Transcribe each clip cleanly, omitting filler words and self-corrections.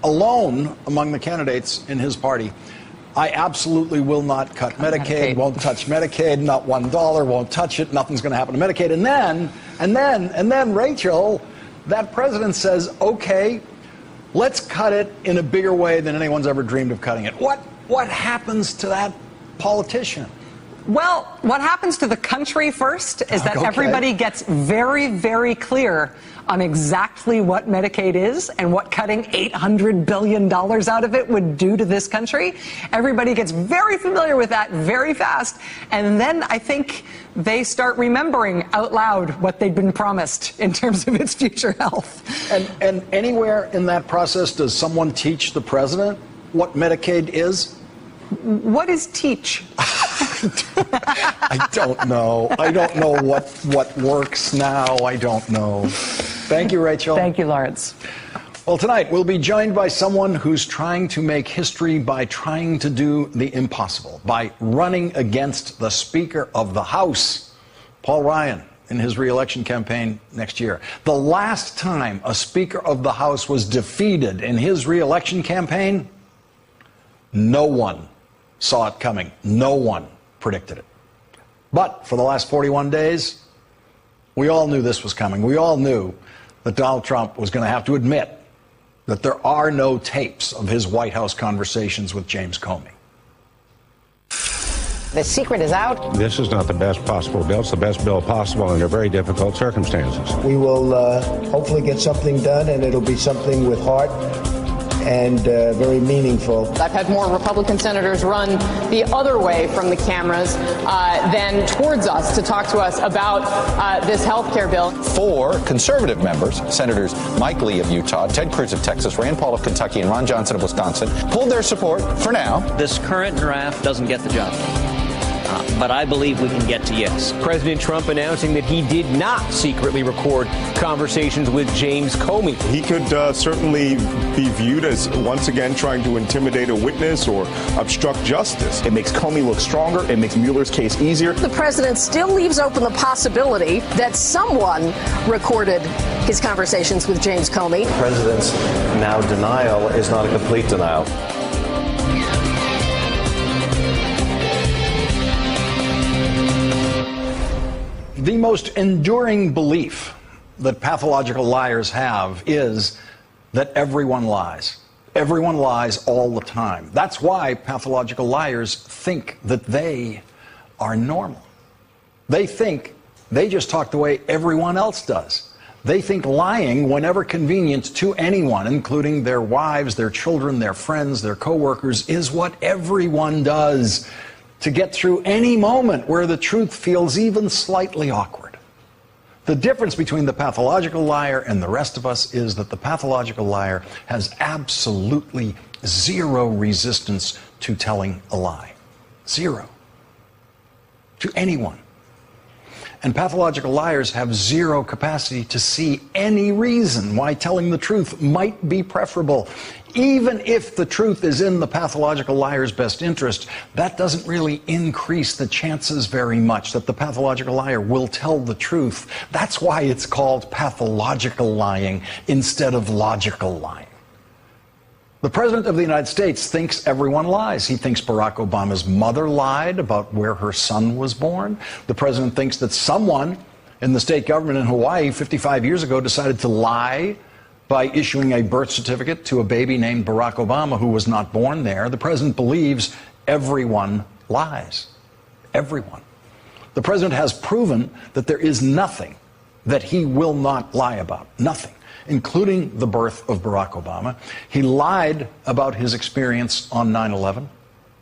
alone among the candidates in his party, I absolutely will not cut Medicaid, won't touch Medicaid, not $1, won't touch it, nothing's going to happen to Medicaid. And then, Rachel, that president says, okay, let's cut it in a bigger way than anyone's ever dreamed of cutting it. What happens to that politician? Well, what happens to the country first is that everybody gets very, very clear on exactly what Medicaid is and what cutting $800 billion out of it would do to this country. Everybody gets very familiar with that very fast. And then I think they start remembering out loud what they'd been promised in terms of its future health. And anywhere in that process, does someone teach the president what Medicaid is? What is teach? I don't know. I don't know what works now. I don't know. Thank you, Rachel. Thank you, Lawrence. Well, tonight we'll be joined by someone who's trying to make history by trying to do the impossible, by running against the Speaker of the House, Paul Ryan, in his re-election campaign next year. The last time a Speaker of the House was defeated in his re-election campaign, no one saw it coming. No one predicted it. But for the last 41 days, we all knew this was coming. We all knew that Donald Trump was going to have to admit that there are no tapes of his White House conversations with James Comey. The secret is out. This is not the best possible bill. It's the best bill possible under very difficult circumstances. We will hopefully get something done, and it'll be something with heart and very meaningful. I've had more Republican senators run the other way from the cameras than towards us to talk to us about this health care bill. 4 conservative members, Senators Mike Lee of Utah, Ted Cruz of Texas, Rand Paul of Kentucky, and Ron Johnson of Wisconsin, pulled their support for now. This current draft doesn't get the job done. But I believe we can get to yes. President Trump announcing that he did not secretly record conversations with James Comey. He could certainly be viewed as, once again, trying to intimidate a witness or obstruct justice. It makes Comey look stronger. It makes Mueller's case easier. The president still leaves open the possibility that someone recorded his conversations with James Comey. The president's now denial is not a complete denial. The most enduring belief that pathological liars have is that everyone lies. Everyone lies all the time. That's why pathological liars think that they are normal. They think they just talk the way everyone else does. They think lying whenever convenient to anyone, including their wives, their children, their friends, their coworkers, is what everyone does to get through any moment where the truth feels even slightly awkward. The difference between the pathological liar and the rest of us is that the pathological liar has absolutely zero resistance to telling a lie. Zero. To anyone. And pathological liars have zero capacity to see any reason why telling the truth might be preferable. Even if the truth is in the pathological liar's best interest, that doesn't really increase the chances very much that the pathological liar will tell the truth. That's why it's called pathological lying instead of logical lying. The President of the United States thinks everyone lies. He thinks Barack Obama's mother lied about where her son was born. The President thinks that someone in the state government in Hawaii 55 years ago decided to lie by issuing a birth certificate to a baby named Barack Obama who was not born there. The President believes everyone lies. Everyone. The President has proven that there is nothing that he will not lie about. Nothing. Including the birth of Barack Obama. He lied about his experience on 9/11.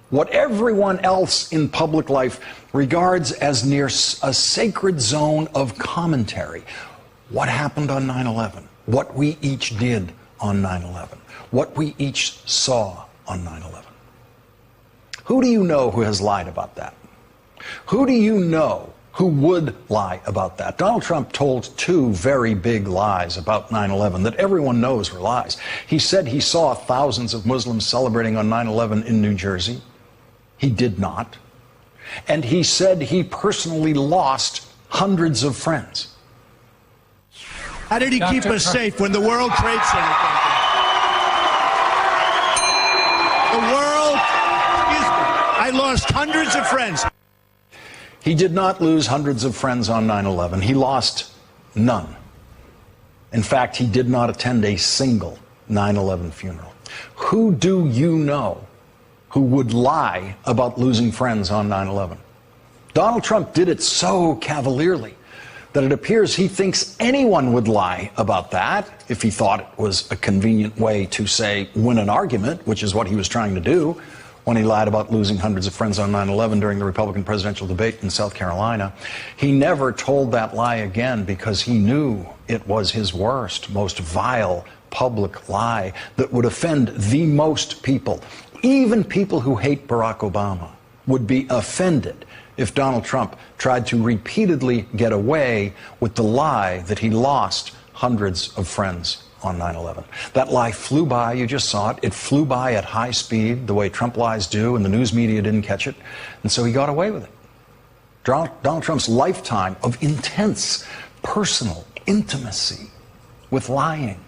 What everyone else in public life regards as near a sacred zone of commentary. What happened on 9/11? What we each did on 9/11. What we each saw on 9/11. Who do you know who has lied about that? Who do you know who would lie about that? Donald Trump told 2 very big lies about 9/11 that everyone knows were lies. He said he saw thousands of Muslims celebrating on 9/11 in New Jersey. He did not. And he said he personally lost hundreds of friends. How did he keep us safe when the World Trade Center came down? I lost hundreds of friends. He did not lose hundreds of friends on 9/11. He lost none. In fact, he did not attend a single 9/11 funeral. Who do you know who would lie about losing friends on 9/11? Donald Trump did it so cavalierly that it appears he thinks anyone would lie about that if he thought it was a convenient way to, say, win an argument, which is what he was trying to do when he lied about losing hundreds of friends on 9/11 during the Republican presidential debate in South Carolina. He never told that lie again because he knew it was his worst, most vile public lie that would offend the most people. Even people who hate Barack Obama would be offended if Donald Trump tried to repeatedly get away with the lie that he lost hundreds of friends on 9/11. That lie flew by. You just saw it. It flew by at high speed, the way Trump lies do, and the news media didn't catch it. And so he got away with it. Donald Trump's lifetime of intense personal intimacy with lying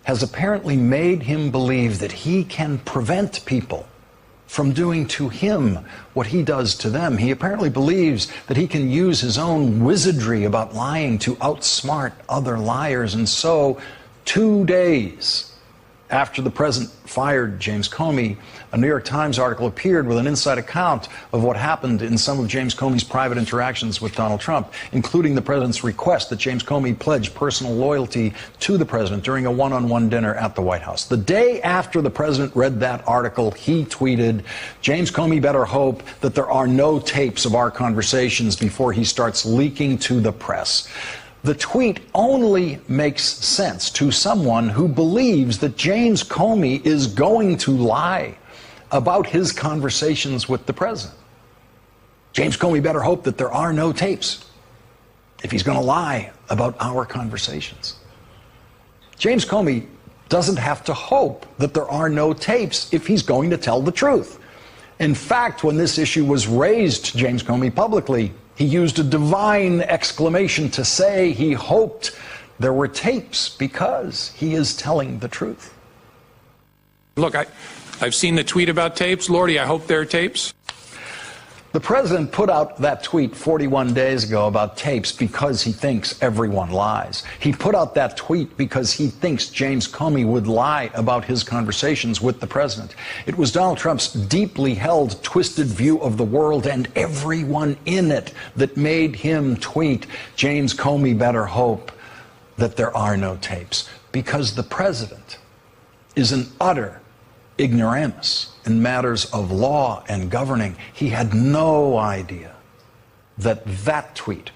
has apparently made him believe that he can prevent people from doing to him what he does to them. He apparently believes that he can use his own wizardry about lying to outsmart other liars. And so, 2 days after the president fired James Comey, a New York Times article appeared with an inside account of what happened in some of James Comey's private interactions with Donald Trump, including the president's request that James Comey pledge personal loyalty to the president during a one-on-one dinner at the White House. The day after the president read that article, he tweeted, "James Comey better hope that there are no tapes of our conversations before he starts leaking to the press." The tweet only makes sense to someone who believes that James Comey is going to lie about his conversations with the president. James Comey better hope that there are no tapes if he's going to lie about our conversations. James Comey doesn't have to hope that there are no tapes if he's going to tell the truth. In fact, when this issue was raised to James Comey publicly, he used a divine exclamation to say he hoped there were tapes because he is telling the truth. Look, I've seen the tweet about tapes. Lordy, I hope there are tapes. The president put out that tweet 41 days ago about tapes because he thinks everyone lies. He put out that tweet because he thinks James Comey would lie about his conversations with the president. It was Donald Trump's deeply held, twisted view of the world and everyone in it that made him tweet, "James Comey better hope that there are no tapes," because the president is an utter ignoramus in matters of law and governing. He had no idea that that tweet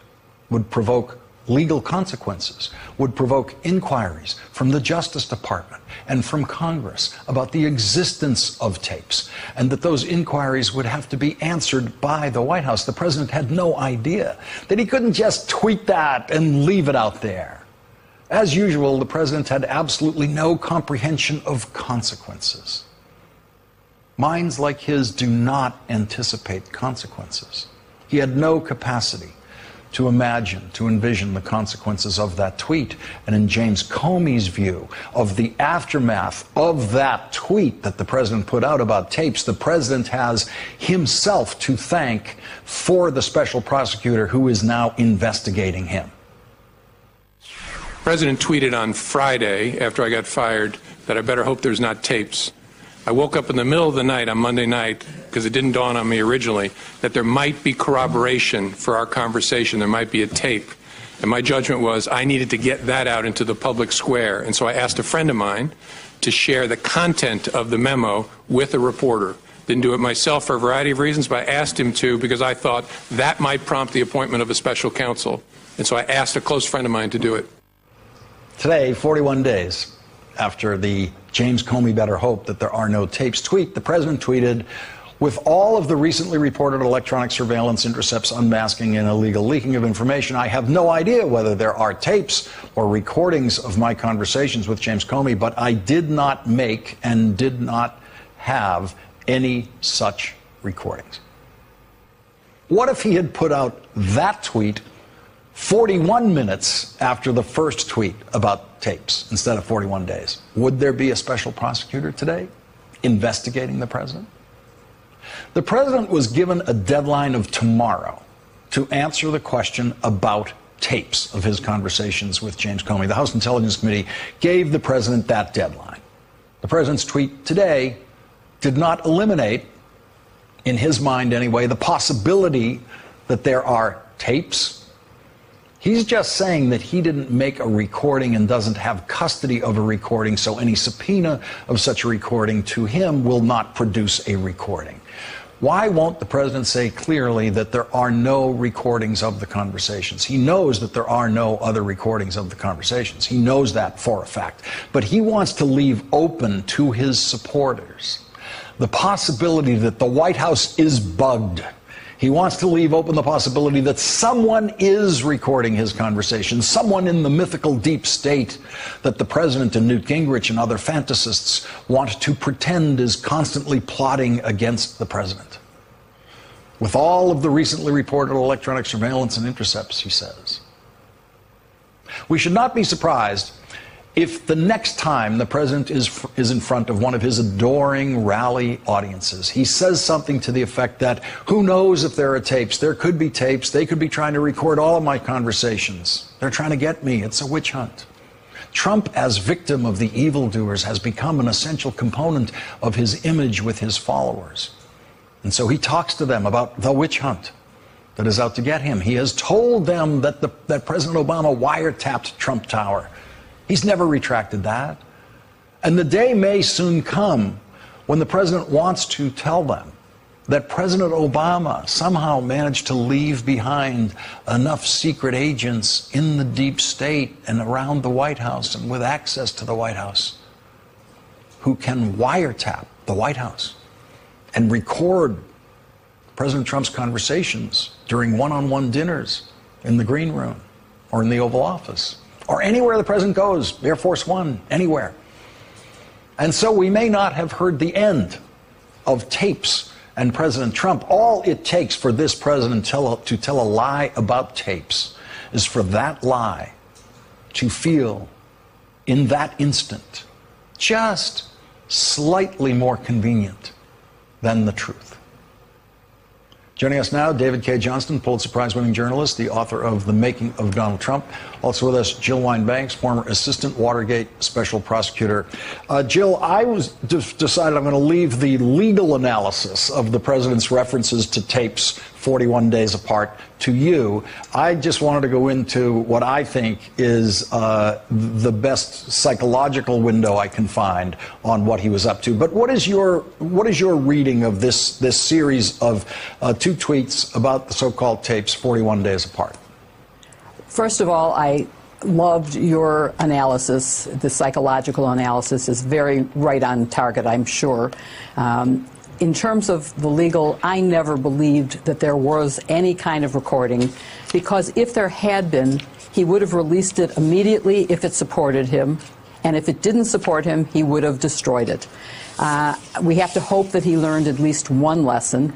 would provoke legal consequences, would provoke inquiries from the Justice Department and from Congress about the existence of tapes, and that those inquiries would have to be answered by the White House. The president had no idea that he couldn't just tweet that and leave it out there. As usual, the president had absolutely no comprehension of consequences. Minds like his do not anticipate consequences. He had no capacity to imagine, to envision the consequences of that tweet. And in James Comey's view of the aftermath of that tweet that the president put out about tapes, the president has himself to thank for the special prosecutor who is now investigating him. The president tweeted on Friday, after I got fired, that I better hope there's not tapes. I woke up in the middle of the night on Monday night, because it didn't dawn on me originally, that there might be corroboration for our conversation. There might be a tape. And my judgment was I needed to get that out into the public square. And so I asked a friend of mine to share the content of the memo with a reporter. Didn't do it myself for a variety of reasons, but I asked him to because I thought that might prompt the appointment of a special counsel. And so I asked a close friend of mine to do it. Today, 41 days after the James Comey better hope that there are no tapes tweet, the president tweeted, "With all of the recently reported electronic surveillance intercepts, unmasking, and illegal leaking of information, I have no idea whether there are tapes or recordings of my conversations with James Comey, but I did not make and did not have any such recordings." What if he had put out that tweet 41 minutes after the first tweet about tapes instead of 41 days? Would there be a special prosecutor today investigating the president? The president was given a deadline of tomorrow to answer the question about tapes of his conversations with James Comey. The House Intelligence Committee gave the president that deadline. The president's tweet today did not eliminate, in his mind anyway, the possibility that there are tapes. He's just saying that he didn't make a recording and doesn't have custody of a recording, so any subpoena of such a recording to him will not produce a recording. Why won't the president say clearly that there are no recordings of the conversations? He knows that there are no other recordings of the conversations. He knows that for a fact. But he wants to leave open to his supporters the possibility that the White House is bugged. He wants to leave open the possibility that someone is recording his conversations, someone in the mythical deep state that the president and Newt Gingrich and other fantasists want to pretend is constantly plotting against the president. With all of the recently reported electronic surveillance and intercepts, he says. We should not be surprised if the next time the president is in front of one of his adoring rally audiences, he says something to the effect that, who knows if there are tapes? There could be tapes. They could be trying to record all of my conversations. They're trying to get me. It's a witch hunt. Trump, as victim of the evildoers, has become an essential component of his image with his followers. And so he talks to them about the witch hunt that is out to get him. He has told them that President Obama wiretapped Trump Tower. He's never retracted that. And the day may soon come when the president wants to tell them that President Obama somehow managed to leave behind enough secret agents in the deep state and around the White House and with access to the White House who can wiretap the White House and record President Trump's conversations during one-on-one dinners in the Green Room or in the Oval Office, or anywhere the president goes, Air Force One, anywhere. And so we may not have heard the end of tapes and President Trump. All it takes for this president to tell a lie about tapes is for that lie to feel, in that instant, just slightly more convenient than the truth. Joining us now, David Cay Johnston, Pulitzer Prize-winning journalist, the author of The Making of Donald Trump. Also with us, Jill Wine-Banks, former assistant Watergate special prosecutor. Jill, I decided I'm going to leave the legal analysis of the president's references to tapes 41 days apart to you. I just wanted to go into what I think is the best psychological window I can find on what he was up to. But what is your reading of this series of two tweets about the so-called tapes 41 days apart? First of all, I loved your analysis. The psychological analysis is very right on target, I'm sure. In terms of the legal, I never believed that there was any kind of recording, because if there had been, he would have released it immediately if it supported him, and if it didn't support him, he would have destroyed it. We have to hope that he learned at least one lesson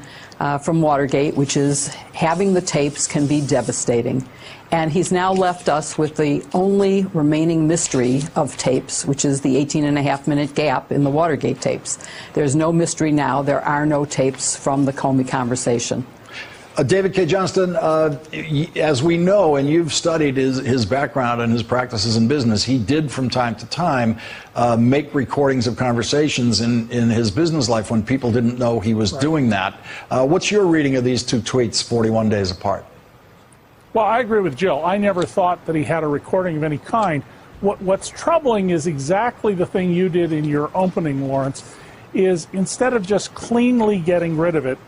from Watergate, which is having the tapes can be devastating. And he's now left us with the only remaining mystery of tapes, which is the 18-and-a-half-minute gap in the Watergate tapes. There's no mystery now. There are no tapes from the Comey conversation. David Cay Johnston, as we know, and you've studied his background and his practices in business, he did from time to time make recordings of conversations in his business life when people didn't know he was doing that. What's your reading of these two tweets 41 days apart? Well, I agree with Jill. I never thought that he had a recording of any kind. What's troubling is exactly the thing you did in your opening, Lawrence, is instead of just cleanly getting rid of it,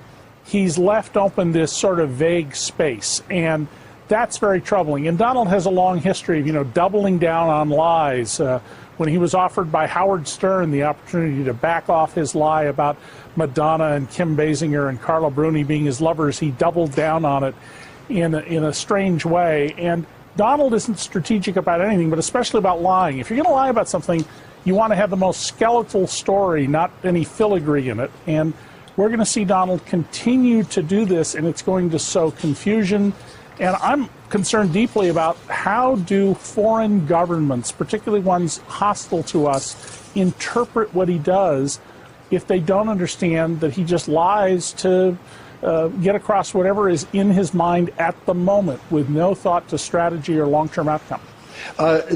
he's left open this sort of vague space, and that's very troubling. And Donald has a long history of, doubling down on lies. When he was offered by Howard Stern the opportunity to back off his lie about Madonna and Kim Basinger and Carla Bruni being his lovers, he doubled down on it in a strange way. And Donald isn't strategic about anything, but especially about lying. If you're going to lie about something, you want to have the most skeletal story, not any filigree in it. And we're going to see Donald continue to do this, and it's going to sow confusion. And I'm concerned deeply about how do foreign governments, particularly ones hostile to us, interpret what he does if they don't understand that he just lies to get across whatever is in his mind at the moment with no thought to strategy or long-term outcome.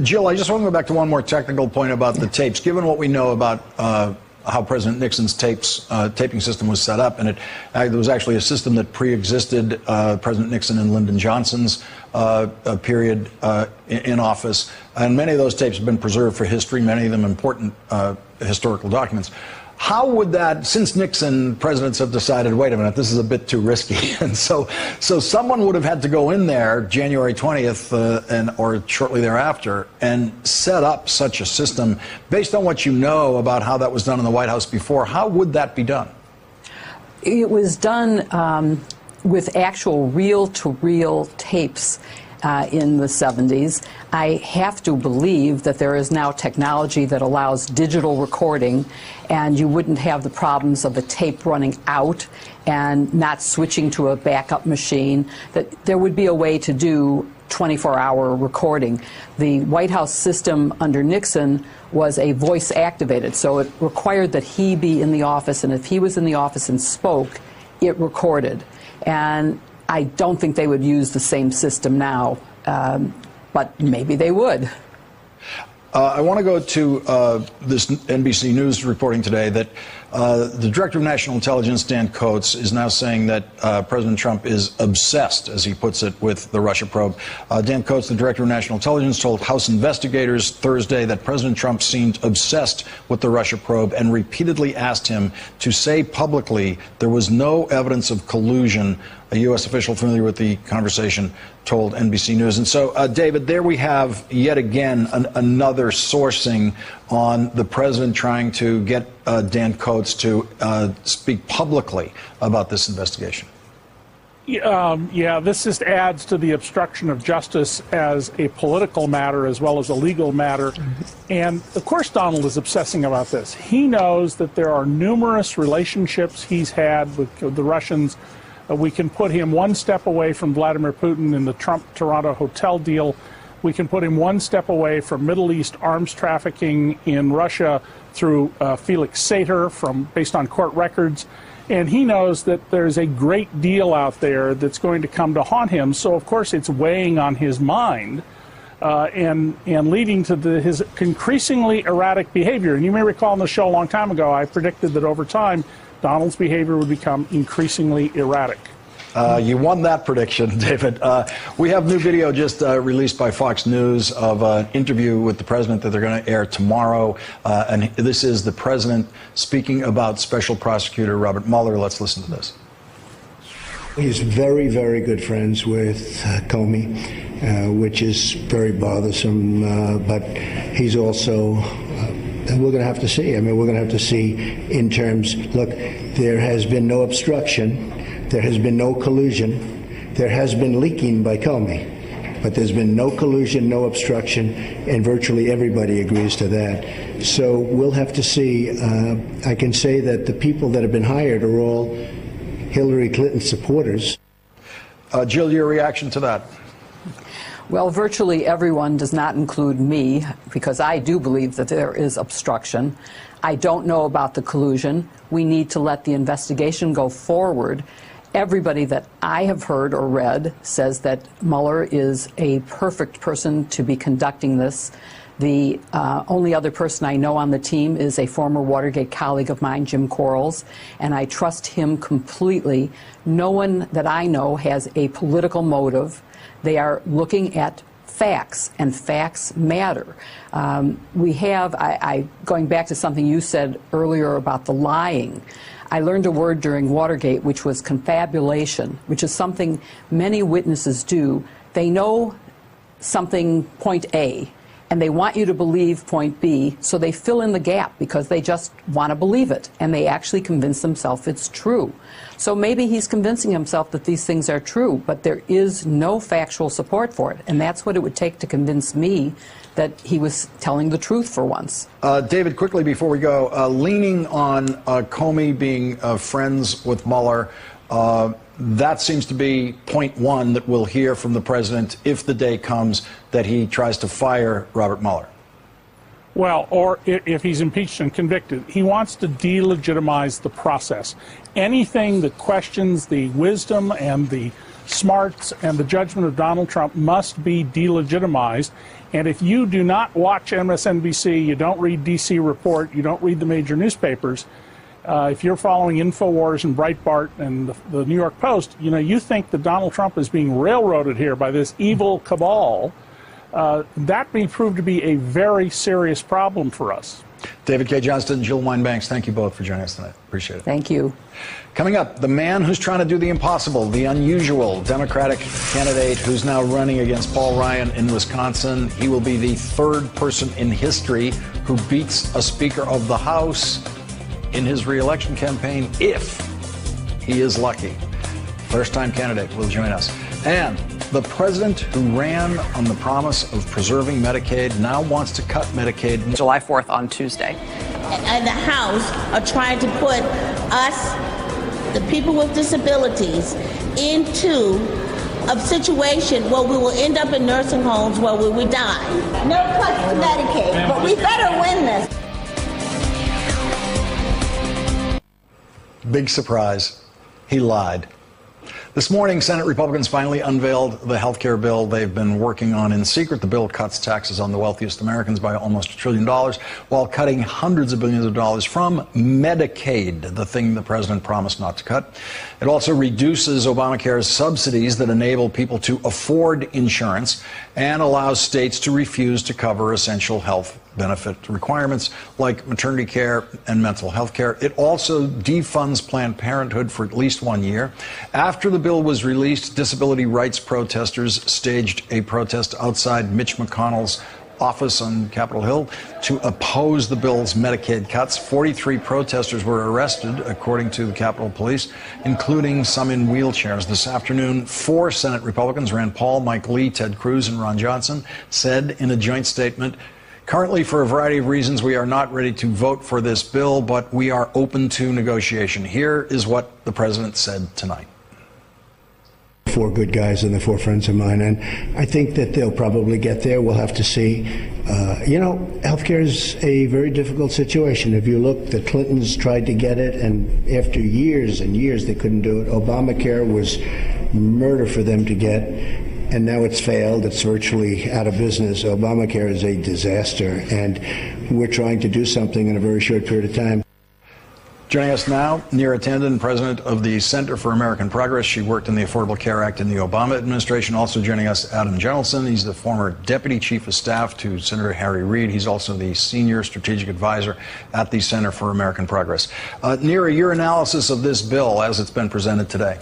Jill, I just want to go back to one more technical point about the tapes. Given what we know about how President Nixon's taping system was set up, and there was actually a system that pre-existed President Nixon and Lyndon Johnson's period in office, and many of those tapes have been preserved for history, many of them important historical documents. How would that, since Nixon, presidents have decided, wait a minute, this is a bit too risky, and so someone would have had to go in there January 20th or shortly thereafter and set up such a system based on what you know about how that was done in the White House before. How would that be done? It was done with actual reel-to-reel tapes in the 70s. I have to believe that there is now technology that allows digital recording, and you wouldn't have the problems of a tape running out and not switching to a backup machine, that there would be a way to do 24-hour recording. The White House system under Nixon was a voice activated, so it required that he be in the office, and if he was in the office and spoke, it recorded. And I don't think they would use the same system now, but maybe they would. I want to go to this NBC News reporting today that the Director of National Intelligence, Dan Coats, is now saying that President Trump is obsessed, as he puts it, with the Russia probe. Dan Coats, the Director of National Intelligence, told House investigators Thursday that President Trump seemed obsessed with the Russia probe and repeatedly asked him to say publicly there was no evidence of collusion. A U.S. official familiar with the conversation told NBC News. And so, David, there we have yet again another sourcing on the president trying to get Dan Coats to speak publicly about this investigation. Yeah, this just adds to the obstruction of justice as a political matter as well as a legal matter. And, of course, Donald is obsessing about this. He knows that there are numerous relationships he's had with the Russians. We can put him one step away from Vladimir Putin in the Trump-Toronto hotel deal. We can put him one step away from Middle East arms trafficking in Russia through Felix Sater, based on court records. And he knows that there's a great deal out there that's going to come to haunt him. So, of course, it's weighing on his mind and leading to his increasingly erratic behavior. And you may recall in the show a long time ago, I predicted that over time, Donald's behavior would become increasingly erratic. You won that prediction, David. We have new video just released by Fox News of an interview with the president that they're going to air tomorrow. And this is the president speaking about Special Prosecutor Robert Mueller. Let's listen to this. He's very, very good friends with Comey, which is very bothersome. But he's also... and we're going to have to see. I mean, we're going to have to see in terms, look, there has been no obstruction. There has been no collusion. There has been leaking by Comey. But there's been no collusion, no obstruction, and virtually everybody agrees to that. So we'll have to see. I can say that the people that have been hired are all Hillary Clinton supporters. Jill, your reaction to that? Well, virtually everyone does not include me, because I do believe that there is obstruction. I don't know about the collusion. We need to let the investigation go forward. Everybody that I have heard or read says that Mueller is a perfect person to be conducting this. The only other person I know on the team is a former Watergate colleague of mine, Jim Quarles, and I trust him completely. No one that I know has a political motive. They are looking at facts, and facts matter. We have, going back to something you said earlier about the lying, I learned a word during Watergate, which was confabulation, which is something many witnesses do. They know something, point A, and they want you to believe point B, so they fill in the gap because they just want to believe it, and they actually convince themselves it's true. So maybe he's convincing himself that these things are true, but there is no factual support for it, and that's what it would take to convince me that he was telling the truth for once. David, quickly before we go, leaning on Comey being friends with Mueller, that seems to be point one that we'll hear from the president if the day comes that he tries to fire Robert Mueller. Well, or if he's impeached and convicted, he wants to delegitimize the process. Anything that questions the wisdom and the smarts and the judgment of Donald Trump must be delegitimized. And if you do not watch MSNBC, you don't read DC Report, you don't read the major newspapers, if you're following InfoWars and Breitbart and the New York Post, you think that Donald Trump is being railroaded here by this evil cabal. That may prove to be a very serious problem for us. David K. Johnston, Jill Wine-Banks, thank you both for joining us tonight. Appreciate it. Thank you. Coming up, the man who's trying to do the impossible, the unusual Democratic candidate who's now running against Paul Ryan in Wisconsin. He will be the third person in history who beats a Speaker of the House in his re-election campaign, if he is lucky. First-time candidate will join us. And the president who ran on the promise of preserving Medicaid now wants to cut Medicaid. July 4th on Tuesday. And the House are trying to put us, the people with disabilities, into a situation where we will end up in nursing homes where we will die. No cuts to Medicaid, but we better win this. Big surprise. He lied. This morning, Senate Republicans finally unveiled the health care bill they've been working on in secret. The bill cuts taxes on the wealthiest Americans by almost $1 trillion, while cutting hundreds of billions of dollars from Medicaid, the thing the president promised not to cut. It also reduces Obamacare's subsidies that enable people to afford insurance and allows states to refuse to cover essential health benefit requirements like maternity care and mental health care. It also defunds Planned Parenthood for at least 1 year. After the bill was released, disability rights protesters staged a protest outside Mitch McConnell's office on Capitol Hill to oppose the bill's Medicaid cuts. 43 protesters were arrested, according to the Capitol Police, including some in wheelchairs. This afternoon, 4 Senate Republicans, Rand Paul, Mike Lee, Ted Cruz, and Ron Johnson, said in a joint statement, "Currently, for a variety of reasons, we are not ready to vote for this bill, but we are open to negotiation." Here is what the president said tonight. 4 good guys and the 4 friends of mine, and I think that they'll probably get there. We'll have to see. Healthcare is a very difficult situation. If you look, the Clintons tried to get it, and after years and years, they couldn't do it. Obamacare was murder for them to get, and now it's failed. It's virtually out of business. Obamacare is a disaster, and we're trying to do something in a very short period of time. Joining us now, Neera Tanden, president of the Center for American Progress. She worked in the Affordable Care Act in the Obama administration. Also joining us, Adam Jentelson. He's the former deputy chief of staff to Senator Harry Reid. He's also the senior strategic advisor at the Center for American Progress. Neera, your analysis of this bill as it's been presented today.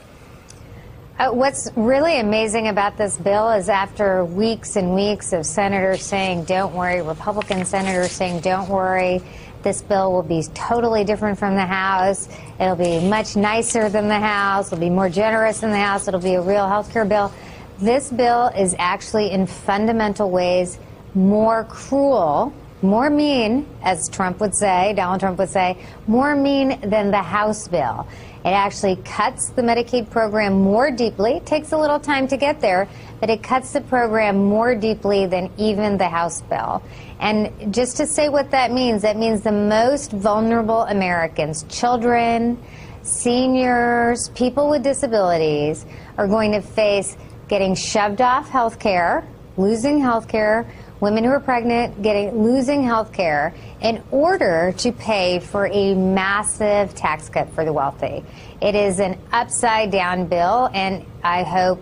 What's really amazing about this bill is after weeks and weeks of senators saying, don't worry, Republican senators saying, don't worry, this bill will be totally different from the House. It'll be much nicer than the House. It'll be more generous than the House. It'll be a real health care bill. This bill is actually in fundamental ways more cruel, more mean, as Trump would say, Donald Trump would say, more mean than the House bill. It actually cuts the Medicaid program more deeply. It takes a little time to get there, but it cuts the program more deeply than even the House bill. And just to say what that means the most vulnerable Americans, children, seniors, people with disabilities, are going to face getting shoved off health care, losing health care, women who are pregnant losing health care in order to pay for a massive tax cut for the wealthy. It is an upside-down bill, and I hope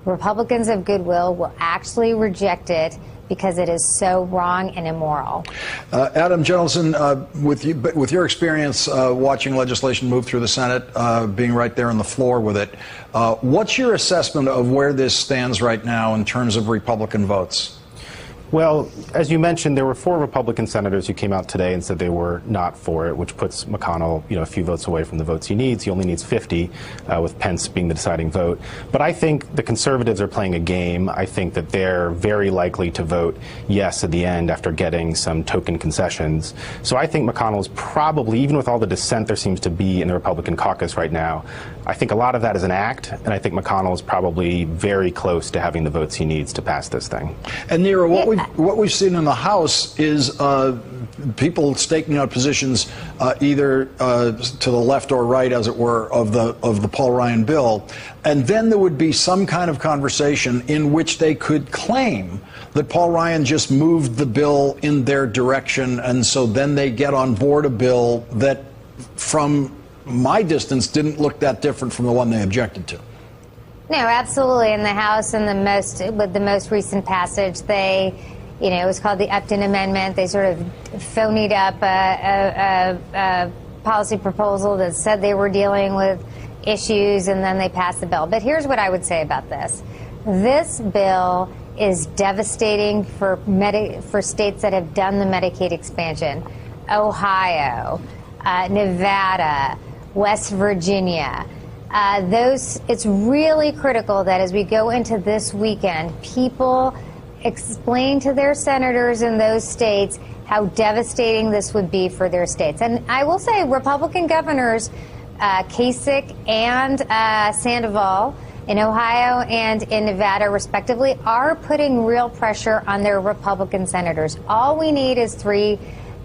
Republicans of goodwill will actually reject it because it is so wrong and immoral. Adam Jentelson, with your experience watching legislation move through the Senate, being right there on the floor with it, what's your assessment of where this stands right now in terms of Republican votes? Well, as you mentioned, there were 4 Republican senators who came out today and said they were not for it, which puts McConnell, a few votes away from the votes he needs. He only needs 50, with Pence being the deciding vote. But I think the conservatives are playing a game. I think that they're very likely to vote yes at the end after getting some token concessions. So I think McConnell is probably, even with all the dissent there seems to be in the Republican caucus right now, I think a lot of that is an act, and I think McConnell is probably very close to having the votes he needs to pass this thing. And Neera, what would what we've seen in the House is people staking out positions either to the left or right, as it were, of the Paul Ryan bill, and then there would be some kind of conversation in which they could claim that Paul Ryan just moved the bill in their direction, and so then they get on board a bill that, from my distance, didn't look that different from the one they objected to. No, absolutely. In the House, with the most recent passage, they, it was called the Upton Amendment. They sort of phonied up a policy proposal that said they were dealing with issues, and then they passed the bill. But here's what I would say about this. This bill is devastating for states that have done the Medicaid expansion. Ohio, Nevada, West Virginia. It's really critical that as we go into this weekend, people explain to their senators in those states how devastating this would be for their states. And I will say Republican governors, Kasich and Sandoval in Ohio and in Nevada, respectively, are putting real pressure on their Republican senators. All we need is three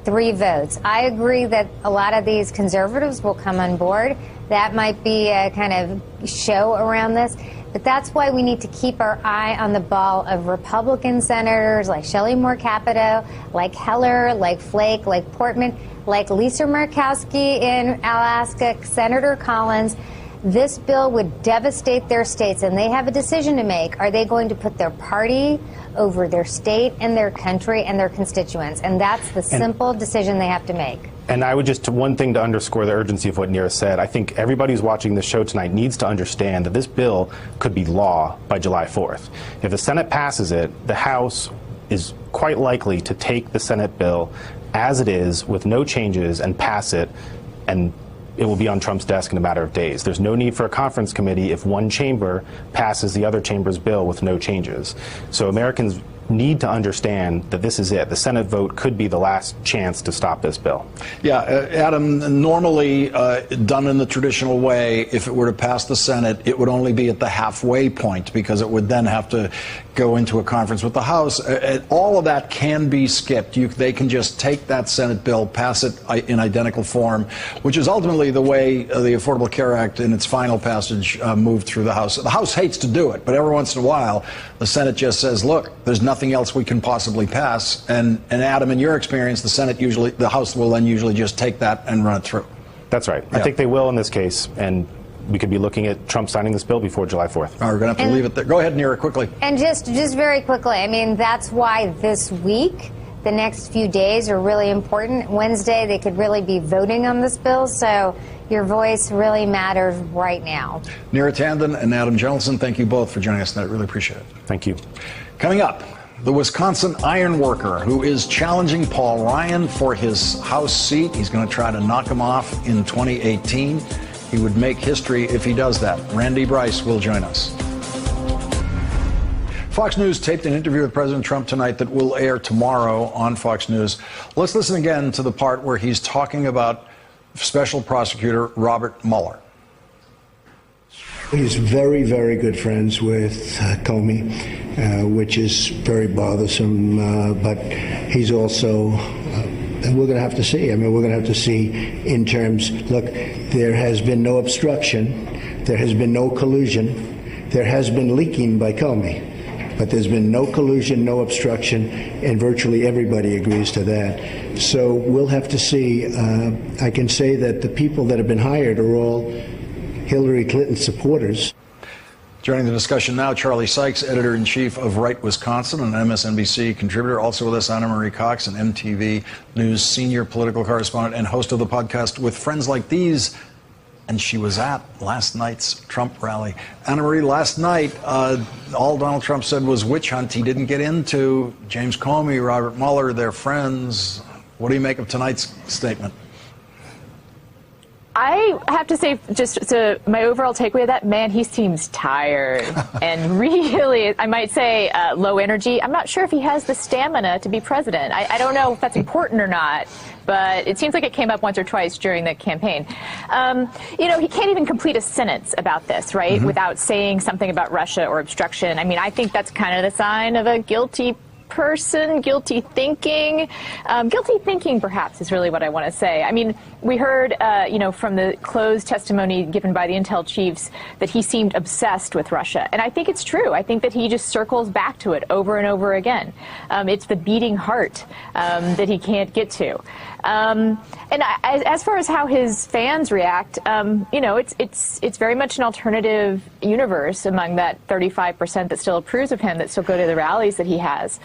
votes. I agree that a lot of these conservatives will come on board. That might be a kind of show around this. But that's why we need to keep our eye on the ball of Republican senators like Shelley Moore Capito, like Heller, like Flake, like Portman, like Lisa Murkowski in Alaska, Senator Collins. This bill would devastate their states, and they have a decision to make. Are they going to put their party over their state and their country and their constituents? And that's the simple decision they have to make. And I would just, one thing to underscore the urgency of what Neera said, I think everybody who's watching this show tonight needs to understand that this bill could be law by July 4th. If the Senate passes it, the House is quite likely to take the Senate bill as it is with no changes and pass it, and it will be on Trump's desk in a matter of days. There's no need for a conference committee if one chamber passes the other chamber's bill with no changes. So Americans need to understand that this is it. The Senate vote could be the last chance to stop this bill. Yeah, Adam, normally done in the traditional way, if it were to pass the Senate, it would only be at the halfway point because it would then have to go into a conference with the House. All of that can be skipped. They can just take that Senate bill, pass it in identical form, which is ultimately the way the Affordable Care Act in its final passage moved through the House. The House hates to do it, but every once in a while, the Senate just says, look, there's nothing else we can possibly pass. And Adam, in your experience, the House will then usually just take that and run it through. That's right. Yeah. I think they will in this case, and we could be looking at Trump signing this bill before July 4th. We're going to have to leave it there. Go ahead, Neera, quickly. And just very quickly, I mean, that's why this week, the next few days are really important. Wednesday, they could really be voting on this bill, so your voice really matters right now. Neera Tanden and Adam Jellison, thank you both for joining us tonight. Really appreciate it. Thank you. Coming up, the Wisconsin iron worker who is challenging Paul Ryan for his House seat. He's going to try to knock him off in 2018. He would make history if he does that. Randy Bryce will join us. Fox News taped an interview with President Trump tonight that will air tomorrow on Fox News. Let's listen again to the part where he's talking about Special Prosecutor Robert Mueller. He's very, very good friends with Comey, which is very bothersome. But he's also, and we're going to have to see. I mean, we're going to have to see in terms, look, there has been no obstruction. There has been no collusion. There has been leaking by Comey. But there's been no collusion, no obstruction, and virtually everybody agrees to that. So we'll have to see. I can say that the people that have been hired are all Hillary Clinton supporters. Joining the discussion now, Charlie Sykes, editor-in-chief of Right Wisconsin, an MSNBC contributor. Also with us, Anna Marie Cox, an MTV News senior political correspondent and host of the podcast With Friends Like These. And she was at last night's Trump rally. Anna Marie, last night, all Donald Trump said was witch hunt. He didn't get into James Comey, Robert Mueller, their friends. What do you make of tonight's statement? I have to say, my overall takeaway of that, man, he seems tired and really, I might say, low energy. I'm not sure if he has the stamina to be president. I don't know if that's important or not, but it seems like it came up once or twice during the campaign. He can't even complete a sentence about this, right, without saying something about Russia or obstruction. I mean, I think that's kind of the sign of a guilty person, guilty thinking. Guilty thinking, perhaps, is really what I want to say. I mean, we heard, from the closed testimony given by the intel chiefs that he seemed obsessed with Russia. And I think it's true. I think that he just circles back to it over and over again. It's the beating heart that he can't get to. As far as how his fans react, it's very much an alternative universe among that 35% that still approves of him, that still go to the rallies that he has.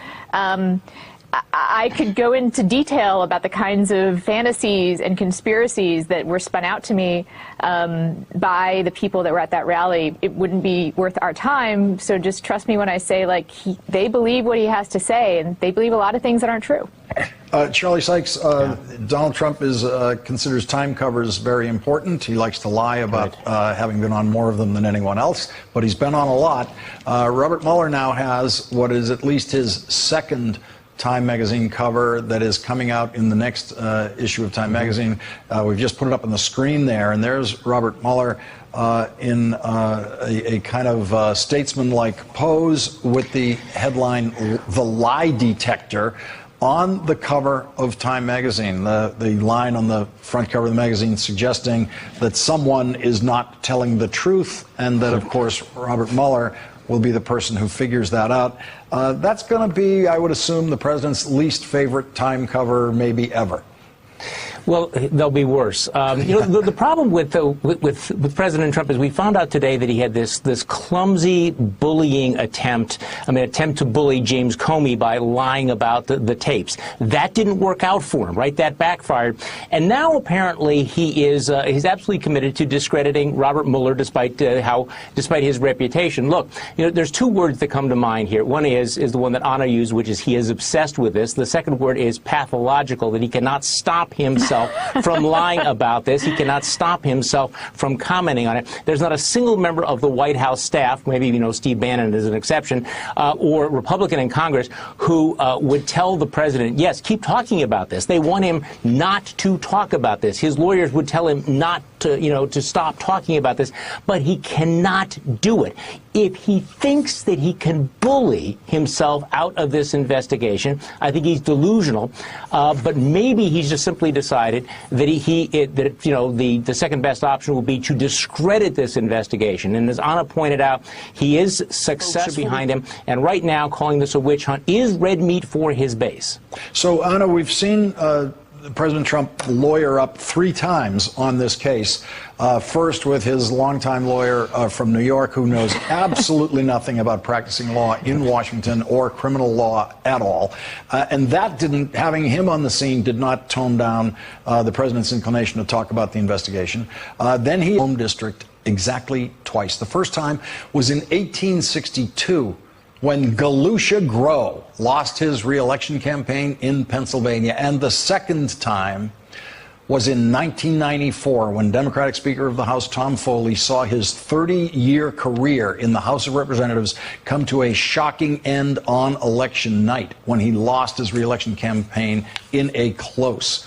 I could go into detail about the kinds of fantasies and conspiracies that were spun out to me by the people that were at that rally. It wouldn't be worth our time, so just trust me when I say, they believe what he has to say, and they believe a lot of things that aren't true. Charlie Sykes, Donald Trump considers time covers very important. He likes to lie about having been on more of them than anyone else, but he's been on a lot. Robert Mueller now has what is at least his second Time magazine cover that is coming out in the next issue of Time magazine. We've just put it up on the screen there, and there's Robert Mueller in a kind of statesman-like pose with the headline, "The Lie Detector," on the cover of Time magazine. The line on the front cover of the magazine suggesting that someone is not telling the truth, and that, of course, Robert Mueller will be the person who figures that out. That's going to be, I would assume, the president's least favorite Time cover maybe ever. Well, they'll be worse. The problem with President Trump is we found out today that he had this clumsy bullying attempt to bully James Comey by lying about the tapes. That didn't work out for him, right? That backfired. And now apparently he's absolutely committed to discrediting Robert Mueller despite his reputation. Look, there's two words that come to mind here. One is the one that Anna used, which is he is obsessed with this. The second word is pathological, that he cannot stop himself from lying about this. He cannot stop himself from commenting on it. There's not a single member of the White House staff, maybe Steve Bannon is an exception, or Republican in Congress, who would tell the president, yes, keep talking about this. They want him not to talk about this. His lawyers would tell him not to stop talking about this, but he cannot do it. If he thinks that he can bully himself out of this investigation, I think he's delusional. But maybe he's just simply decided that the second best option will be to discredit this investigation. And as Anna pointed out, he is successful behind him, and right now calling this a witch hunt is red meat for his base. So, Anna, we've seen President Trump lawyer up 3 times on this case. First with his longtime lawyer from New York, who knows absolutely nothing about practicing law in Washington or criminal law at all. And that having him on the scene did not tone down the president's inclination to talk about the investigation. Then he home district exactly twice. The first time was in 1862. When Galusha Grow lost his re-election campaign in Pennsylvania. And the second time was in 1994 when Democratic Speaker of the House Tom Foley saw his 30-year career in the House of Representatives come to a shocking end on election night when he lost his re-election campaign in a close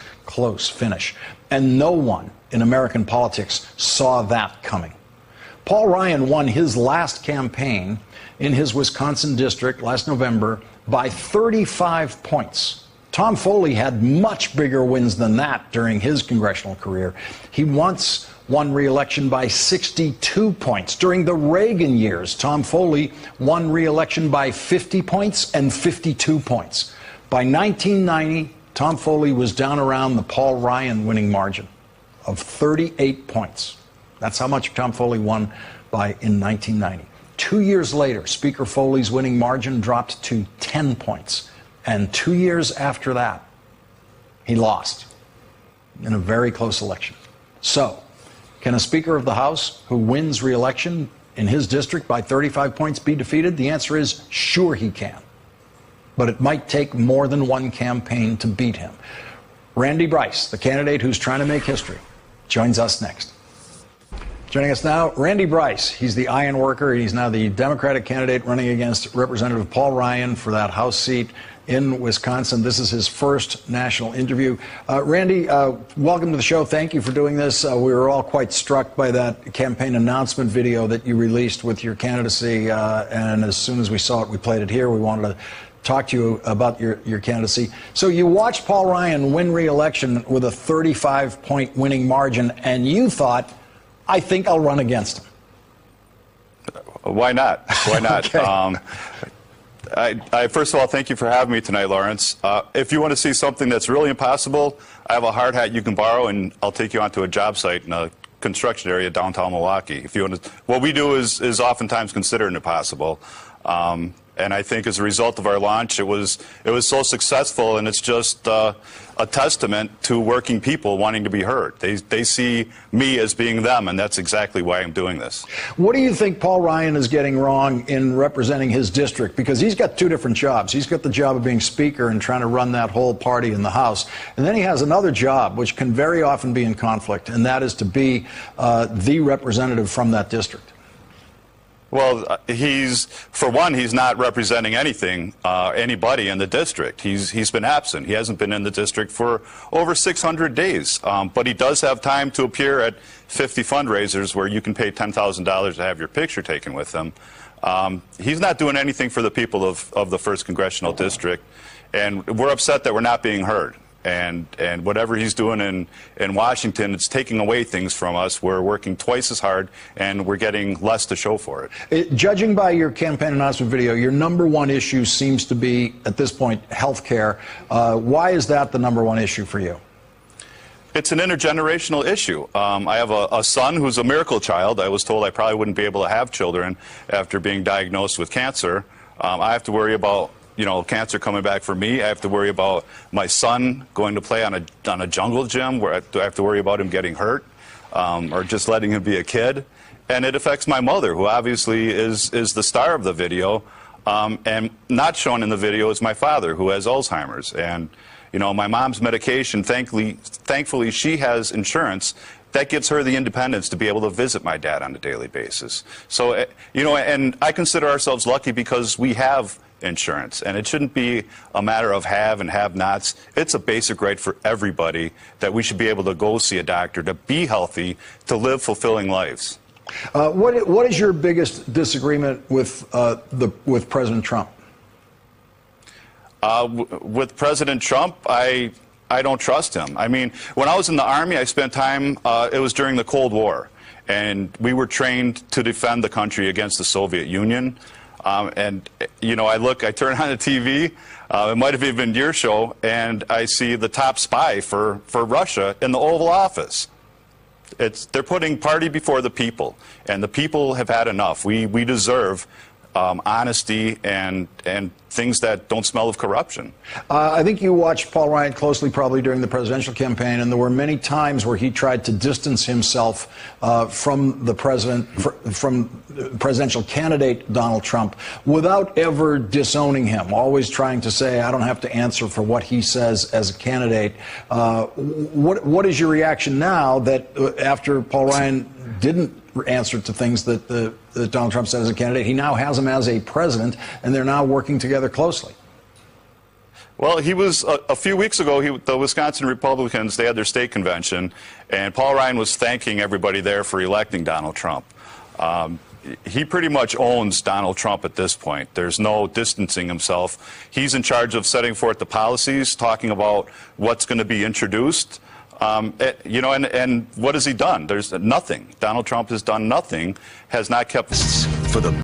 finish. And no one in American politics saw that coming. Paul Ryan won his last campaign in his Wisconsin district last November by 35 points. Tom Foley had much bigger wins than that during his congressional career. He once won re-election by 62 points. During the Reagan years, Tom Foley won re-election by 50 points and 52 points. By 1990, Tom Foley was down around the Paul Ryan winning margin of 38 points. That's how much Tom Foley won by in 1990. 2 years later, Speaker Foley's winning margin dropped to 10 points. And 2 years after that, he lost in a very close election. So, can a Speaker of the House who wins re-election in his district by 35 points be defeated? The answer is sure he can. But it might take more than one campaign to beat him. Randy Bryce, the candidate who's trying to make history, joins us next. Joining us now, Randy Bryce. He's the iron worker. He's now the Democratic candidate running against Representative Paul Ryan for that House seat in Wisconsin. This is his first national interview. Randy, welcome to the show. Thank you for doing this. We were all quite struck by that campaign announcement video that you released with your candidacy. And as soon as we saw it, we played it here. We wanted to talk to you about your candidacy. So you watched Paul Ryan win re-election with a 35-point winning margin, and you thought, I think I'll run against him. Why not? Why not? Okay. I first of all, thank you for having me tonight, Lawrence. If you want to see something that's really impossible, I have a hard hat you can borrow, and I'll take you onto a job site in a construction area downtown Milwaukee. If you want to, what we do is oftentimes considered impossible. And I think as a result of our launch, it was so successful, and it's just a testament to working people wanting to be heard. They see me as being them, and that's exactly why I'm doing this. What do you think Paul Ryan is getting wrong in representing his district? Because he's got two different jobs. He's got the job of being Speaker and trying to run that whole party in the House. And then he has another job, which can very often be in conflict, and that is to be the representative from that district. Well, for one, he's not representing anybody in the district. He's been absent. He hasn't been in the district for over 600 days. But he does have time to appear at 50 fundraisers where you can pay $10,000 to have your picture taken with him. He's not doing anything for the people of the 1st Congressional District, and we're upset that we're not being heard. And whatever he's doing in Washington, it's taking away things from us. We're working twice as hard, and we're getting less to show for it. Judging by your campaign announcement video, your #1 issue seems to be, at this point, health care. Why is that the #1 issue for you? It's an intergenerational issue. I have a son who's a miracle child. I was told I probably wouldn't be able to have children after being diagnosed with cancer. I have to worry about cancer coming back for me. I have to worry about my son going to play on a jungle gym where I have to worry about him getting hurt or just letting him be a kid. And it affects my mother, who obviously is the star of the video. And not shown in the video is my father, who has Alzheimer's. And, my mom's medication, thankfully she has insurance. That gives her the independence to be able to visit my dad on a daily basis. So, and I consider ourselves lucky because we have insurance, and it shouldn't be a matter of have and have-nots. It's a basic right for everybody that we should be able to go see a doctor, to be healthy, to live fulfilling lives. What is your biggest disagreement with President Trump? With President Trump, I don't trust him. I mean, when I was in the Army, I spent time, it was during the Cold War, and we were trained to defend the country against the Soviet Union. I turn on the TV, it might have even been your show, and I see the top spy for Russia in the Oval Office. They're putting party before the people, and the people have had enough. We deserve honesty and things that don't smell of corruption. I think you watched Paul Ryan closely probably during the presidential campaign, and there were many times where he tried to distance himself from the from presidential candidate Donald Trump without ever disowning him, always trying to say, I don't have to answer for what he says as a candidate. What is your reaction now that after Paul Ryan didn't answer to things that Donald Trump said as a candidate, he now has him as a president, and they're now working together closely? Well, he was, a few weeks ago, the Wisconsin Republicans, they had their state convention, and Paul Ryan was thanking everybody there for electing Donald Trump. He pretty much owns Donald Trump at this point. There's no distancing himself. He's in charge of setting forth the policies, talking about what's going to be introduced. And what has he done? There's nothing. Donald Trump has done nothing, has not kept for the